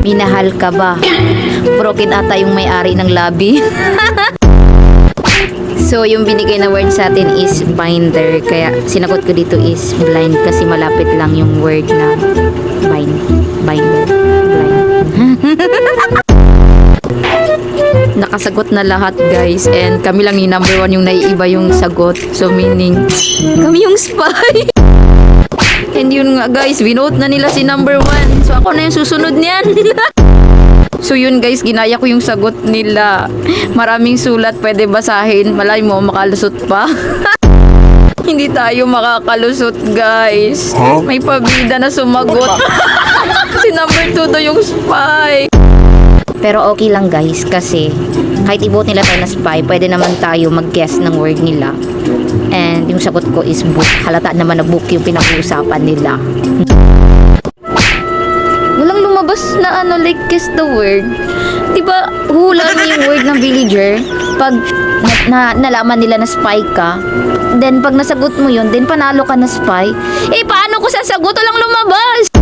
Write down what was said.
Minahal ka ba? Broken ata yung may-ari ng labi. So, yung binigay na word sa atin is binder. Kaya, sinagot ko dito is blind kasi malapit lang yung word na binder. Blind. Nakasagot na lahat, guys. And kami lang yung number 1 yung naiiba yung sagot. So, meaning, kami yung spy. And yun nga, guys. Binote na nila si number 1. So, ako na yung susunod niyan. So yun guys, ginaya ko yung sagot nila. Maraming sulat, pwede basahin. Malay mo, makalusot pa. Hindi tayo makakalusot guys. May pabida na sumagot. Si number 2 to yung spy. Pero okay lang guys, kasi kahit i-vote nila tayo na spy, pwede naman tayo mag-guess ng word nila. And yung sagot ko is book. Halata naman na book yung pinag-uusapan nila. Walang lumabas na like guess the word. Diba, hula mo yung word ng villager pag nalaman nila na spy ka. Then, pag nasagot mo yun, then panalo ka na spy. Eh, paano ko sasagot? Walang lumabas!